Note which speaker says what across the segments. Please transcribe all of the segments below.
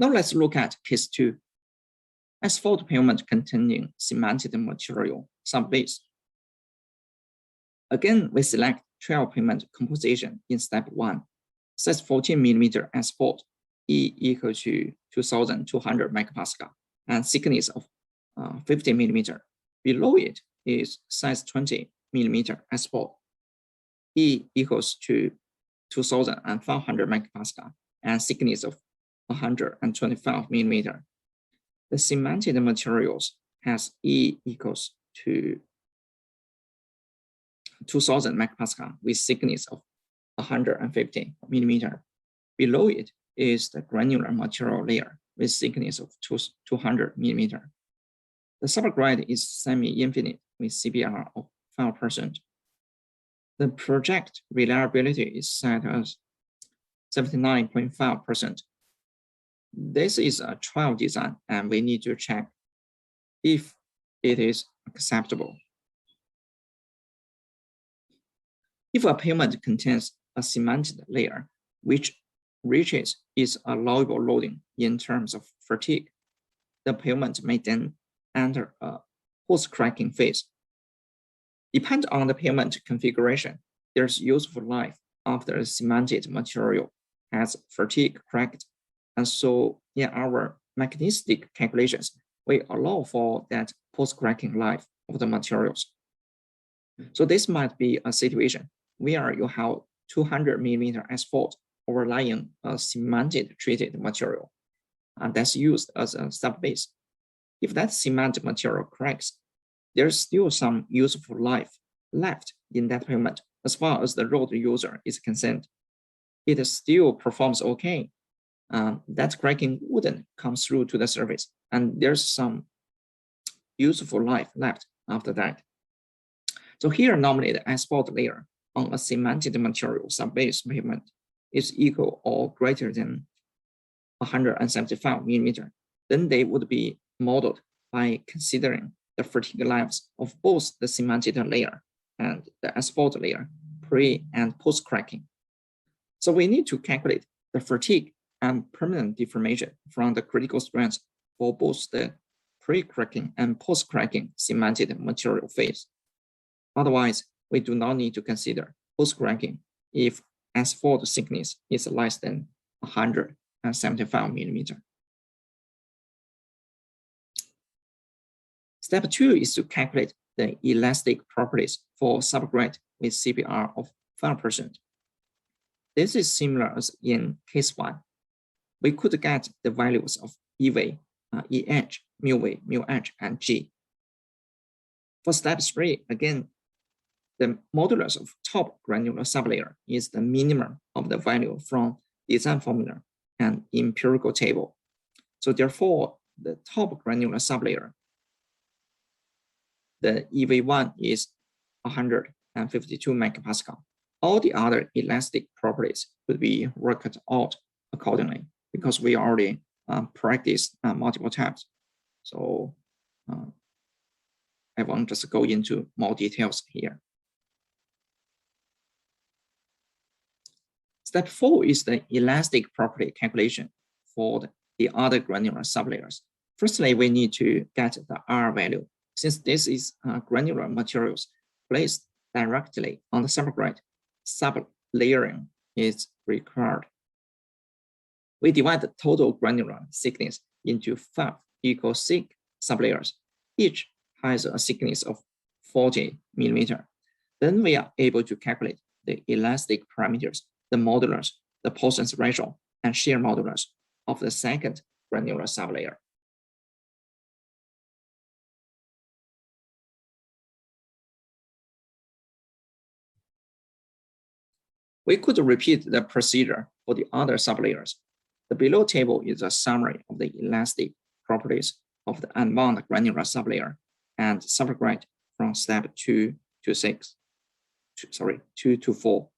Speaker 1: Now let's look at case 2. Asphalt pavement containing cemented material subbase. Again, we select trial pavement composition in step 1. Size 14 mm asphalt, E equal to 2200 megapascal, and thickness of 50 mm. Below it is size 20 mm asphalt, E equals to 2500 megapascal, and thickness of 125 mm. The cemented materials has E equals to 2000 megapascal with thickness of 150 millimeter. Below it is the granular material layer with thickness of 200 millimeter. The subgrade is semi-infinite with CBR of 5%. The project reliability is set as 79.5%. This is a trial design, and we need to check if it is acceptable. If a pavement contains a cemented layer which reaches its allowable loading in terms of fatigue, the pavement may then enter a post-cracking phase. Depending on the pavement configuration, there's useful life after the cemented material has fatigue cracked. And so in our mechanistic calculations, we allow for that post-cracking life of the materials. So this might be a situation where you have 200 millimeter asphalt overlying a cemented treated material, and that's used as a subbase. If that cement material cracks, there's still some useful life left in that pavement as far as the road user is concerned. It still performs okay. That cracking wouldn't come through to the surface, and there's some useful life left after that. So here, normally the asphalt layer on a cemented material subbase pavement is equal or greater than 175 millimeter. Then they would be modeled by considering the fatigue lives of both the cemented layer and the asphalt layer pre and post cracking. So we need to calculate the fatigue and permanent deformation from the critical strength for both the pre-cracking and post-cracking cemented material phase. Otherwise, we do not need to consider post-cracking if asphalt thickness is less than 175 millimeter. Step 2 is to calculate the elastic properties for subgrade with CBR of 5%. This is similar as in case 1. We could get the values of EV, EH, μV, μH, and G. For step 3, again, the modulus of top granular sublayer is the minimum of the value from design formula and empirical table. So therefore, the top granular sublayer, the EV1 is 152 megapascal. All the other elastic properties could be worked out accordingly, because we already practiced multiple times. So I won't just go into more details here. Step 4 is the elastic property calculation for the other granular sublayers. Firstly, we need to get the R value. Since this is granular materials placed directly on the subgrade, sublayering is required. We divide the total granular thickness into 5 equal thick sublayers. Each has a thickness of 40 millimeter. Then we are able to calculate the elastic parameters, the modulus, the Poisson's ratio, and shear modulus of the second granular sublayer. We could repeat the procedure for the other sublayers. The below table is a summary of the elastic properties of the unbound granular sublayer and subgrade from step 2 to 4.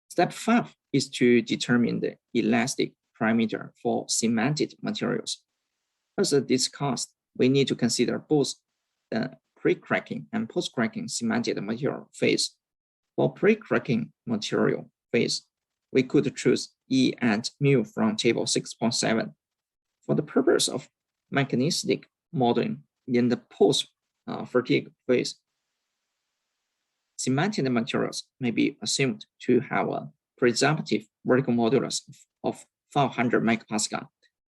Speaker 1: Step 5 is to determine the elastic parameter for cemented materials. As discussed, we need to consider both the pre-cracking and post-cracking cemented material phase. For pre-cracking material phase, we could choose E and mu from table 6.7. For the purpose of mechanistic modeling in the post-fatigue phase, cemented materials may be assumed to have a presumptive vertical modulus of 500 megapascal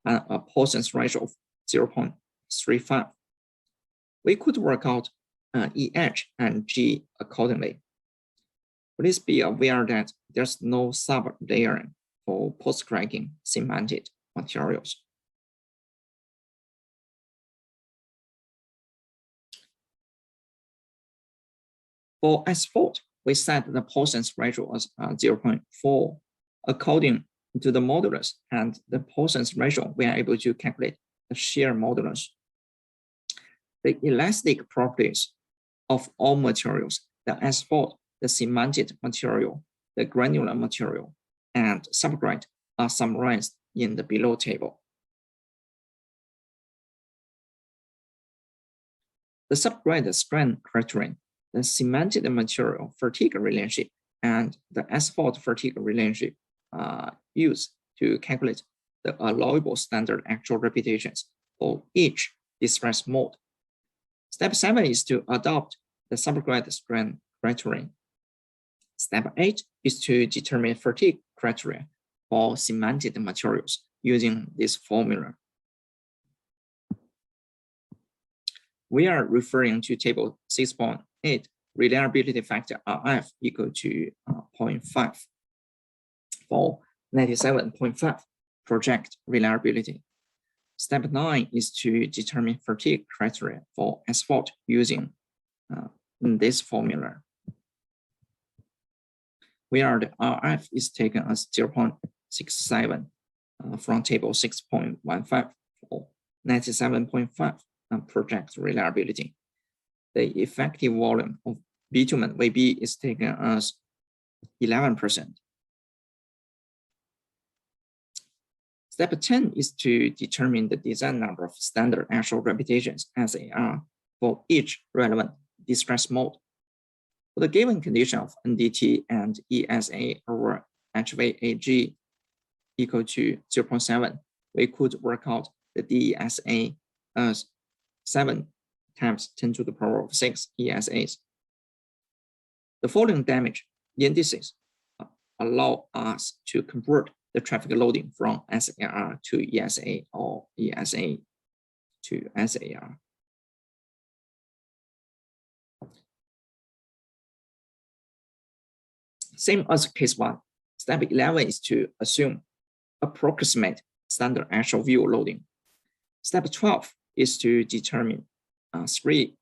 Speaker 1: and a Poisson's ratio of 0.35. We could work out EH and G accordingly. Please be aware that there's no sub-layering for post-cracking cemented materials. For asphalt, we set the Poisson's ratio as 0.4. According to the modulus and the Poisson's ratio, we are able to calculate the shear modulus. The elastic properties of all materials, the asphalt, the cemented material, the granular material, and subgrade are summarized in the below table. The subgrade strength criterion, the cemented material fatigue relationship, and the asphalt fatigue relationship are used to calculate the allowable standard actual repetitions for each distress mode. Step 7 is to adopt the subgrade strength criterion. Step 8 is to determine fatigue criteria for cemented materials using this formula. We are referring to table 6.8, reliability factor RF equal to 0.5 for 97.5 project reliability. Step 9 is to determine fatigue criteria for asphalt using this formula. Where the RF is taken as 0.67 from table 6.15 for 97.5 project reliability. The effective volume of bitumen VB is taken as 11%. Step 10 is to determine the design number of standard actual repetitions SAR for each relevant distress mode. For the given condition of NDT and ESA over HVAG equal to 0.7, we could work out the DESA as 7 times 10 to the power of 6 ESAs. The following damage indices allow us to convert the traffic loading from SAR to ESA or ESA to SAR. Same as case 1, step 11 is to assume approximate standard actual view loading. Step 12 is to determine 3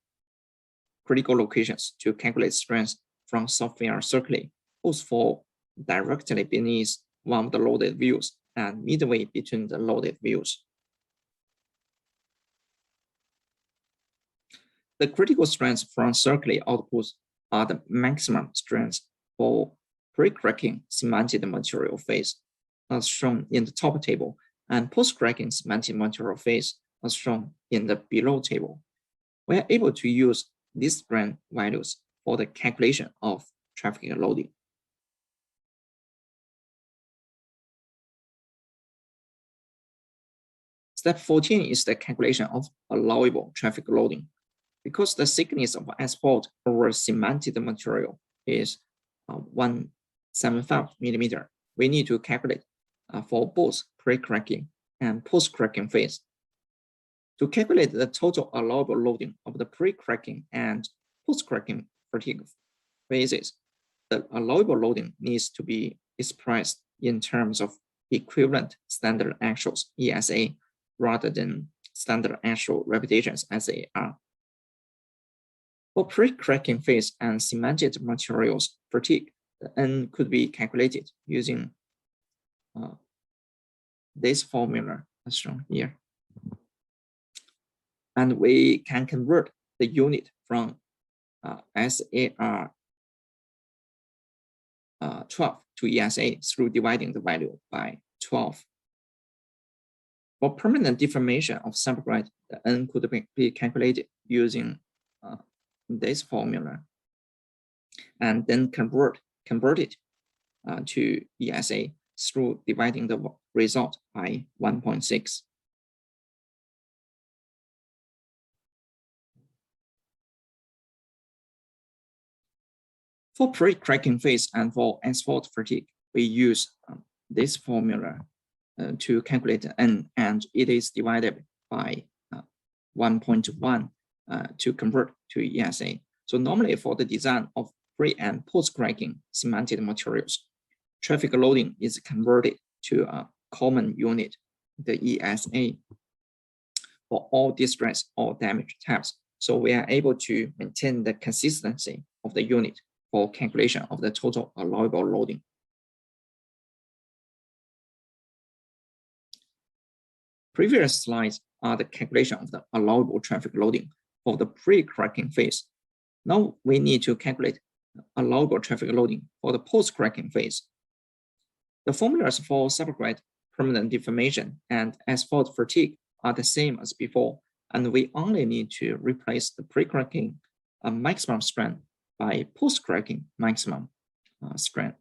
Speaker 1: critical locations to calculate strength from software circuitry, both for directly beneath one of the loaded views and midway between the loaded views. The critical strengths from circuitry outputs are the maximum strengths for pre-cracking cemented material phase, as shown in the top table, and post-cracking cemented material phase, as shown in the below table. We are able to use these strength values for the calculation of traffic loading. Step 14 is the calculation of allowable traffic loading. Because the thickness of asphalt over cemented material is 175 millimeter, we need to calculate for both pre-cracking and post-cracking phase. To calculate the total allowable loading of the pre-cracking and post-cracking fatigue phases, the allowable loading needs to be expressed in terms of equivalent standard actuals, ESA, rather than standard actual repetitions, SAR. For pre-cracking phase and cemented materials fatigue, the N could be calculated using this formula as shown here. And we can convert the unit from SAR 12 to ESA through dividing the value by 12. For permanent deformation of subgrade, the N could be calculated using this formula and then converted to ESA through dividing the result by 1.6. For pre-cracking phase and for asphalt fatigue, we use this formula to calculate N, and it is divided by 1.1 to convert to ESA. So normally for the design of pre and post-cracking cemented materials, traffic loading is converted to a common unit, the ESA, for all distress or damage types. So we are able to maintain the consistency of the unit for calculation of the total allowable loading. Previous slides are the calculation of the allowable traffic loading for the pre-cracking phase. Now we need to calculate allowable traffic loading for the post-cracking phase. The formulas for subgrade permanent deformation and asphalt fatigue are the same as before, and we only need to replace the pre-cracking maximum strength by post-cracking maximum strength.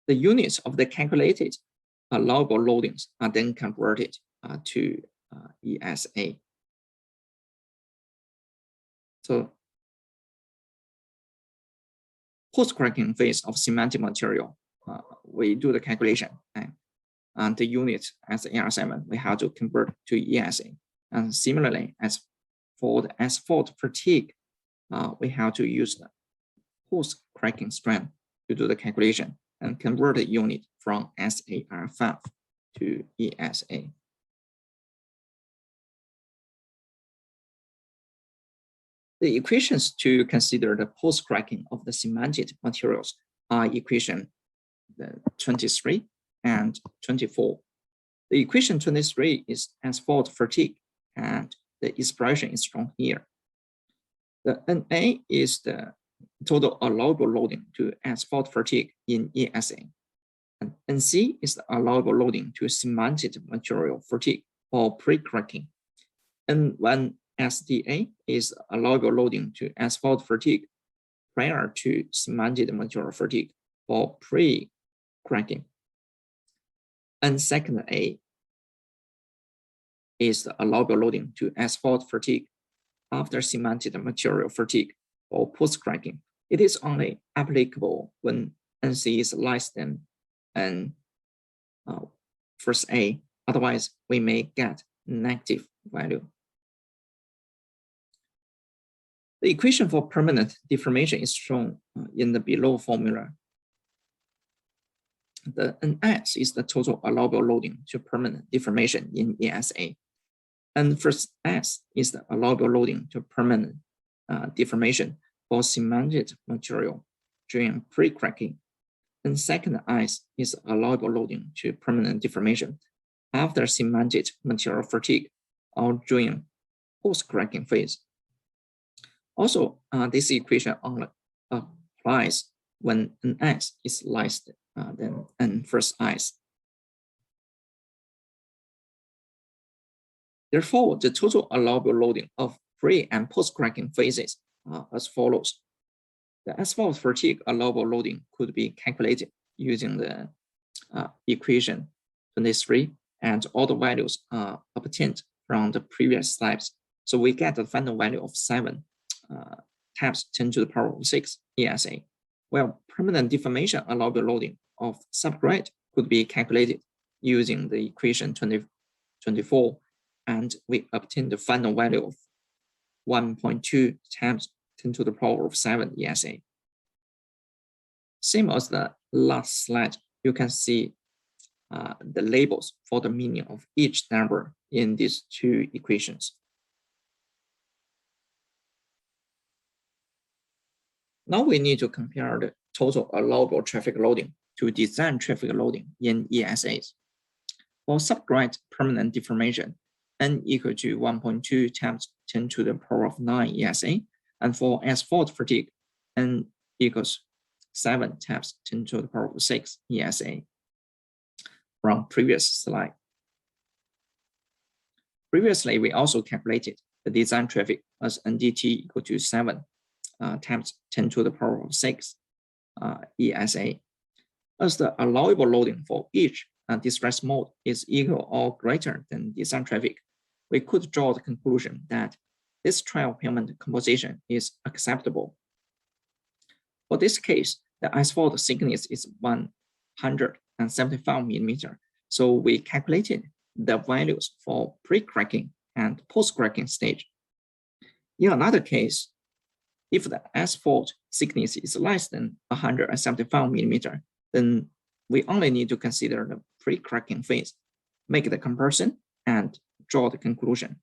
Speaker 1: The units of the calculated allowable loadings are then converted to ESA. So post-cracking phase of cementing material, we do the calculation, and the units as AR7, we have to convert to ESA. And similarly, as for the asphalt fatigue, we have to use the post-cracking strength to do the calculation and convert the unit from SAR5 to ESA. The equations to consider the post-cracking of the cemented materials are equation 23 and 24. The equation 23 is asphalt fatigue, and the expression is shown here. The NA is the total allowable loading to asphalt fatigue in ESA, and NC is the allowable loading to cemented material fatigue or pre-cracking. N1 SDA is allowable loading to asphalt fatigue prior to cemented material fatigue or pre-cracking. And second A is the allowable loading to asphalt fatigue after cemented material fatigue or post-cracking. It is only applicable when NC is less than first A. Otherwise, we may get negative value. The equation for permanent deformation is shown in the below formula. The NS is the total allowable loading to permanent deformation in ESA. And first S is the allowable loading to permanent deformation for cemented material during pre-cracking. And second S is allowable loading to permanent deformation after cemented material fatigue or during post-cracking phase. Also, this equation only applies when NS is less than N first S. Therefore, the total allowable loading of pre- and post-cracking phases are as follows. The asphalt fatigue allowable loading could be calculated using the equation 23, and all the values are obtained from the previous slides. So we get the final value of 7 times 10 to the power of 6 ESA, while permanent deformation allowable loading of subgrade could be calculated using the equation 24, and we obtain the final value of 1.2 times 10 to the power of 7 ESA. Same as the last slide, you can see the labels for the meaning of each number in these two equations. Now we need to compare the total allowable traffic loading to design traffic loading in ESAs. For subgrade permanent deformation, N equal to 1.2 times 10 to the power of 9 ESA, and for asphalt fatigue, N equals 7 times 10 to the power of 6 ESA from previous slide. Previously, we also calculated the design traffic as NDT equal to 7 times 10 to the power of 6 ESA. As the allowable loading for each distress mode is equal or greater than design traffic, we could draw the conclusion that this trial pavement composition is acceptable. For this case, the asphalt thickness is 175 millimeter, so we calculated the values for pre-cracking and post-cracking stage. In another case, if the asphalt thickness is less than 175 millimeter, then we only need to consider the pre-cracking phase, make the comparison, and draw the conclusion.